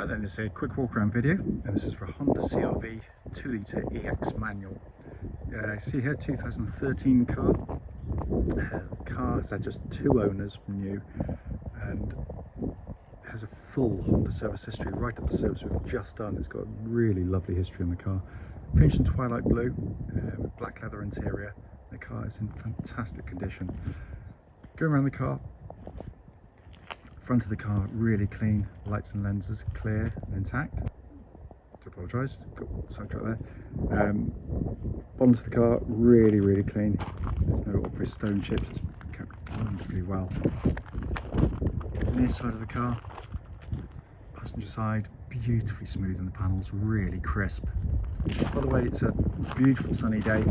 Right then, this is a quick walk around video, and this is for a Honda CR-V 2-litre EX manual. See here, 2013 car. The car has had just 2 owners from new, and has a full Honda service history right up the service we've just done. It's got a really lovely history on the car. Finished in twilight blue with black leather interior. The car is in fantastic condition. Going around the car. Front of the car really clean, lights and lenses clear and intact. I apologise, got sidetracked there. Bottom of the car really clean. There's no obvious stone chips, it's kept wonderfully well. Near side of the car, passenger side, beautifully smooth in the panels, really crisp. By the way, it's a beautiful sunny day.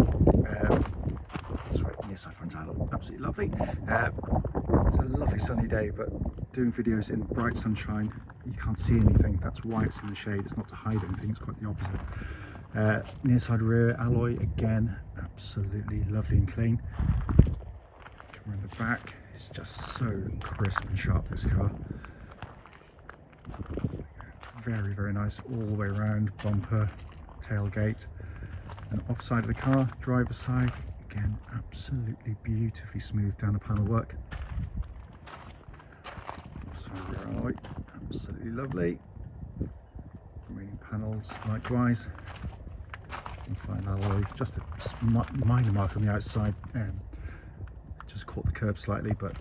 That's right, near side front handle, absolutely lovely. It's a lovely sunny day, but doing videos in bright sunshine, you can't see anything. That's why it's in the shade. It's not to hide anything, it's quite the opposite. Near side rear alloy, again, absolutely lovely and clean. Camera in the back, it's just so crisp and sharp, this car. Very nice all the way around, bumper, tailgate. And off side of the car, driver's side, again, absolutely beautifully smooth down the panel work. Right, absolutely lovely. Remaining panels likewise. Fine alloy, just a minor mark on the outside. Just caught the curb slightly, but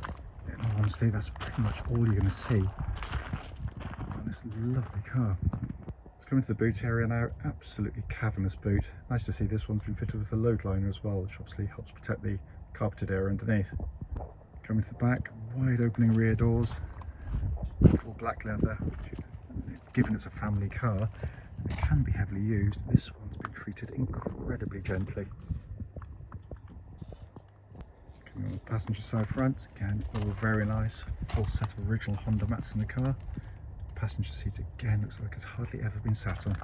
in all honesty, that's pretty much all you're going to see on this lovely car. Let's go into the boot area now. Absolutely cavernous boot. Nice to see this one's been fitted with a load liner as well, which obviously helps protect the carpeted area underneath. Coming to the back, wide opening rear doors. Full black leather. Given it's a family car, it can be heavily used. This one's been treated incredibly gently. Coming on the passenger side front, again, all very nice. Full set of original Honda mats in the car. Passenger seat again looks like it's hardly ever been sat on.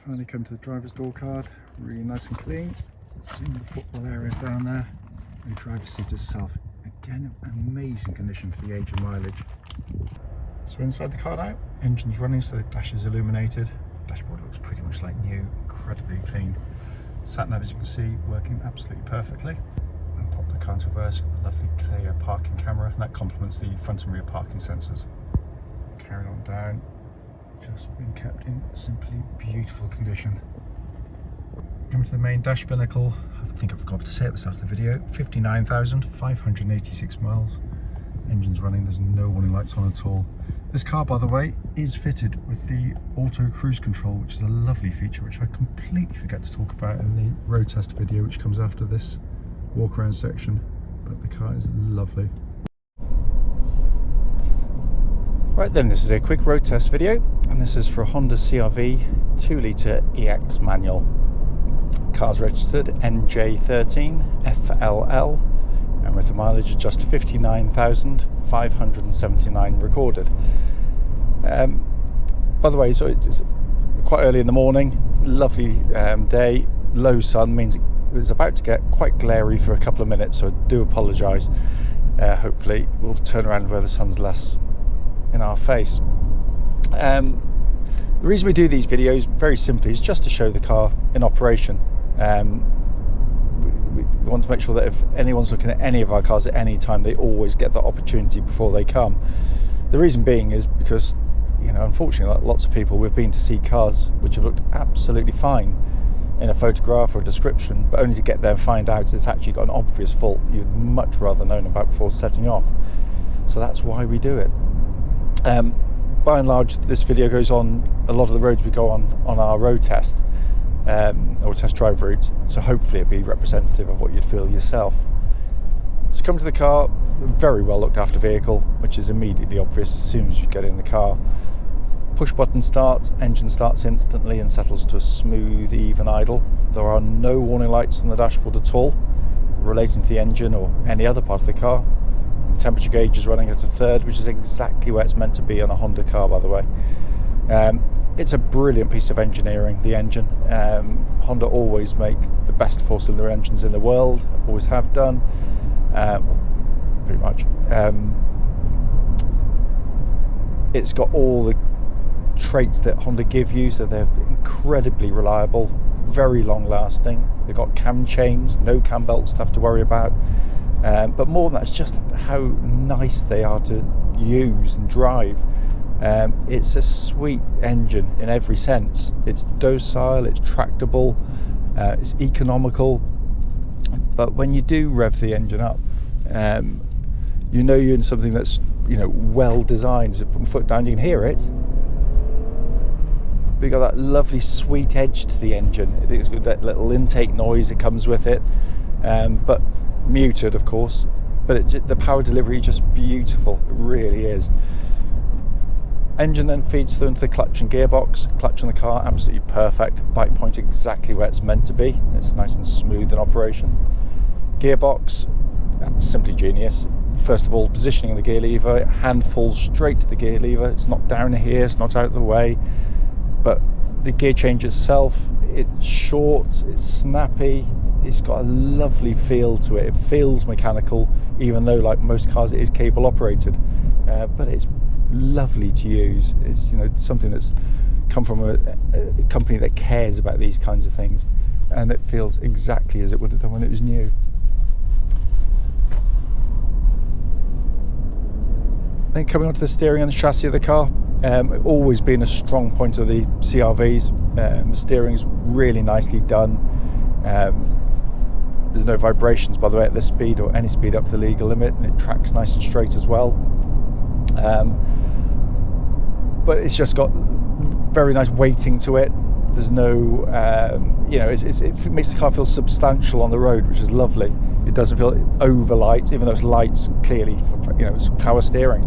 Finally come to the driver's door card, really nice and clean. Seeing the football areas down there. And the driver's seat itself. Again, amazing condition for the age and mileage. So inside the car now, engine's running, so the dash is illuminated. Dashboard looks pretty much like new, incredibly clean. Sat nav, as you can see, working absolutely perfectly. And pop the car into reverse, got the lovely clear parking camera, and that complements the front and rear parking sensors. Carrying on down, just been kept in simply beautiful condition. Coming to the main dash pinnacle, I think I forgot to say at the start of the video, 59,586 miles. Engine's running, there's no warning lights on at all. This car, by the way, is fitted with the auto cruise control, which is a lovely feature which I completely forget to talk about in the road test video, which comes after this walk around section. But the car is lovely. Right then, this is a quick road test video, and this is for a Honda CR-V 2-litre EX manual. Car's registered NJ13FLL, and with a mileage of just 59,579 recorded. By the way, so it's quite early in the morning, lovely day, low sun, means it's about to get quite glary for a couple of minutes, so I do apologise. Hopefully we'll turn around where the sun's less in our face. The reason we do these videos, very simply, is just to show the car in operation. We want to make sure that if anyone's looking at any of our cars at any time, they always get that opportunity before they come. The reason being is because, you know, unfortunately, like lots of people, we've been to see cars which have looked absolutely fine in a photograph or a description, but only to get there and find out it's actually got an obvious fault you'd much rather known about before setting off. So that's why we do it. By and large, this video goes on a lot of the roads we go on our road test or test drive route, so hopefully it'll be representative of what you'd feel yourself. So come to the car, very well looked after vehicle, which is immediately obvious as soon as you get in the car. Push button start, engine starts instantly and settles to a smooth, even idle. There are no warning lights on the dashboard at all relating to the engine or any other part of the car. And temperature gauge is running at a third, which is exactly where it's meant to be on a Honda car, by the way. It's a brilliant piece of engineering, the engine. Honda always make the best 4-cylinder engines in the world, always have done, pretty much. It's got all the traits that Honda give you, so they're incredibly reliable, very long lasting. They've got cam chains, no cam belts to have to worry about, but more than that, it's just how nice they are to use and drive. It's a sweet engine in every sense. It's docile, it's tractable, it's economical, but when you do rev the engine up, you know you're in something that's, you know, well designed. So put my foot down, you can hear it. But you got that lovely sweet edge to the engine. It's got that little intake noise that comes with it, but muted, of course. But the power delivery is just beautiful. It really is. Engine then feeds through into the clutch and gearbox. Clutch on the car, absolutely perfect. Bike point exactly where it's meant to be. It's nice and smooth in operation. Gearbox, simply genius. First of all, positioning the gear lever, hand falls straight to the gear lever. It's not down here, it's not out of the way. But the gear change itself, it's short, it's snappy, it's got a lovely feel to it. It feels mechanical, even though, like most cars, it is cable operated. But it's lovely to use. It's, you know, something that's come from a company that cares about these kinds of things, and it feels exactly as it would have done when it was new. Then coming onto the steering and the chassis of the car, always been a strong point of the CR-Vs. Steering's really nicely done. There's no vibrations, by the way, at this speed or any speed up to the legal limit, and it tracks nice and straight as well. But it's just got very nice weighting to it. There's no, you know, it makes the car feel substantial on the road, which is lovely. It doesn't feel over light, even though it's light clearly for, you know, it's power steering.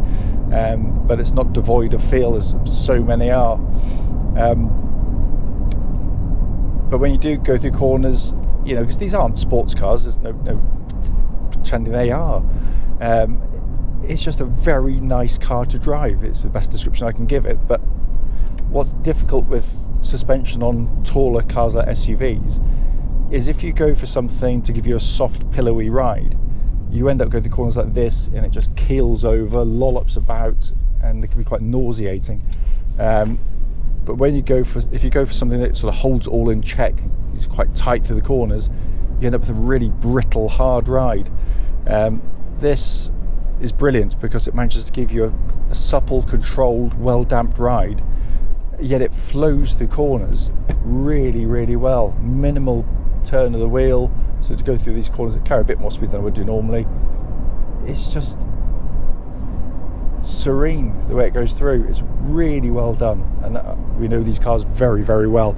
But it's not devoid of feel as so many are. But when you do go through corners, you know, because these aren't sports cars, there's no pretending they are. It's just a very nice car to drive. It's the best description I can give it. But what's difficult with suspension on taller cars like SUVs is if you go for something to give you a soft, pillowy ride, you end up going through corners like this and it just keels over, lollops about, and it can be quite nauseating. But when if you go for something that sort of holds it all in check, it's quite tight through the corners, you end up with a really brittle, hard ride. This is brilliant because it manages to give you a supple, controlled, well-damped ride, yet it flows through corners really, really well. Minimal turn of the wheel, so to go through these corners that carry a bit more speed than I would do normally, it's just serene the way it goes through. It's really well done, and we know these cars very, very well.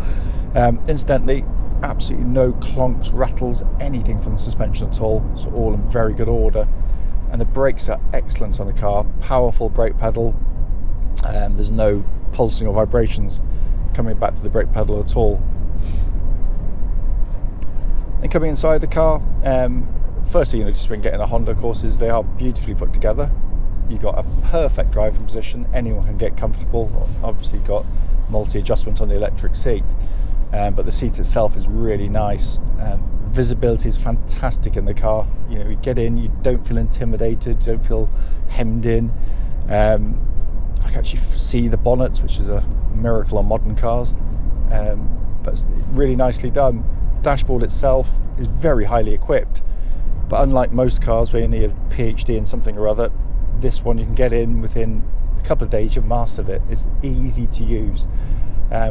Incidentally, absolutely no clonks, rattles, anything from the suspension at all. It's all in very good order, and the brakes are excellent on the car. Powerful brake pedal, there's no pulsing or vibrations coming back to the brake pedal at all. And coming inside the car, firstly, you know, just when getting a Honda, of course, is they are beautifully put together. You've got a perfect driving position, anyone can get comfortable. Obviously got multi-adjustment on the electric seat, but the seat itself is really nice. Visibility is fantastic in the car. You know, you get in, you don't feel intimidated, you don't feel hemmed in. I can actually see the bonnets, which is a miracle on modern cars, but it's really nicely done. Dashboard itself is very highly equipped, but unlike most cars where you need a PhD in something or other, this one you can get in within a couple of days. You've mastered it. It's easy to use.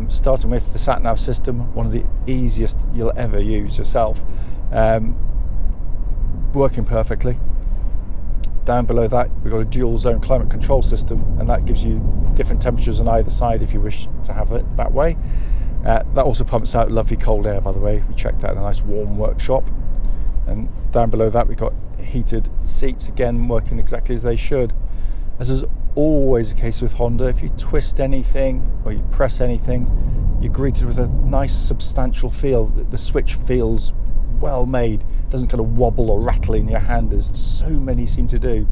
Starting with the sat-nav system, one of the easiest you'll ever use yourself, working perfectly. Down below that, we've got a dual zone climate control system, and that gives you different temperatures on either side if you wish to have it that way. That also pumps out lovely cold air, by the way. We checked that in a nice warm workshop. And down below that, we've got heated seats, again working exactly as they should. As is always the case with Honda, if you twist anything or you press anything, you're greeted with a nice substantial feel. The switch feels well made. It doesn't kind of wobble or rattle in your hand as so many seem to do.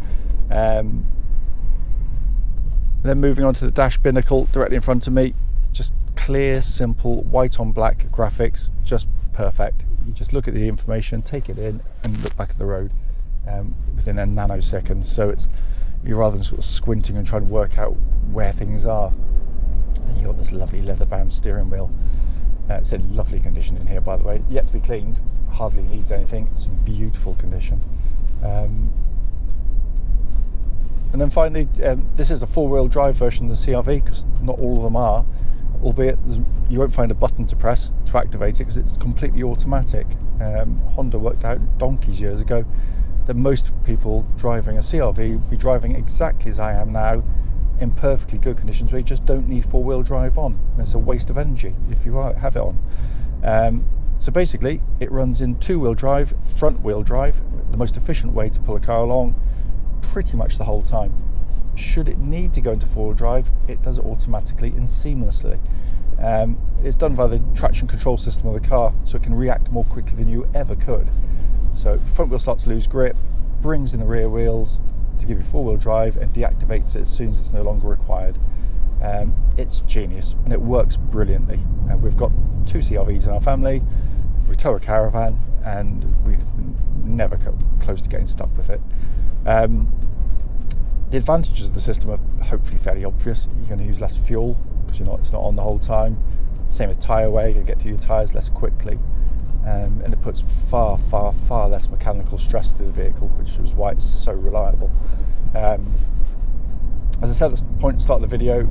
Then moving on to the dash binnacle directly in front of me, just clear, simple, white on black graphics, just perfect. You just look at the information, take it in, and look back at the road within a nanosecond. So it's, rather than sort of squinting and trying to work out where things are. Then you've got this lovely leather-bound steering wheel. It's in lovely condition in here, by the way. Yet to be cleaned, hardly needs anything. It's in beautiful condition. And then finally, this is a four-wheel drive version of the CR-V, because not all of them are, albeit you won't find a button to press to activate it because it's completely automatic. Honda worked out donkeys years ago that most people driving a CR-V will be driving exactly as I am now, in perfectly good conditions where you just don't need four-wheel drive on. It's a waste of energy if you have it on. So basically it runs in two-wheel drive, front-wheel drive, the most efficient way to pull a car along pretty much the whole time. Should it need to go into four-wheel drive, it does it automatically and seamlessly. It's done via the traction control system of the car, so it can react more quickly than you ever could. So front wheel starts to lose grip, brings in the rear wheels to give you four-wheel drive, and deactivates it as soon as it's no longer required. It's genius and it works brilliantly. We've got two CR-Vs in our family, we tow a caravan, and we've never come close to getting stuck with it. The advantages of the system are hopefully fairly obvious. You're going to use less fuel because it's not on the whole time. Same with tyre wear, you're going to get through your tyres less quickly. And it puts far less mechanical stress through the vehicle, which is why it's so reliable. As I said at the start of the video,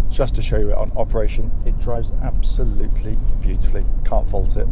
just to show you it on operation, it drives absolutely beautifully, can't fault it.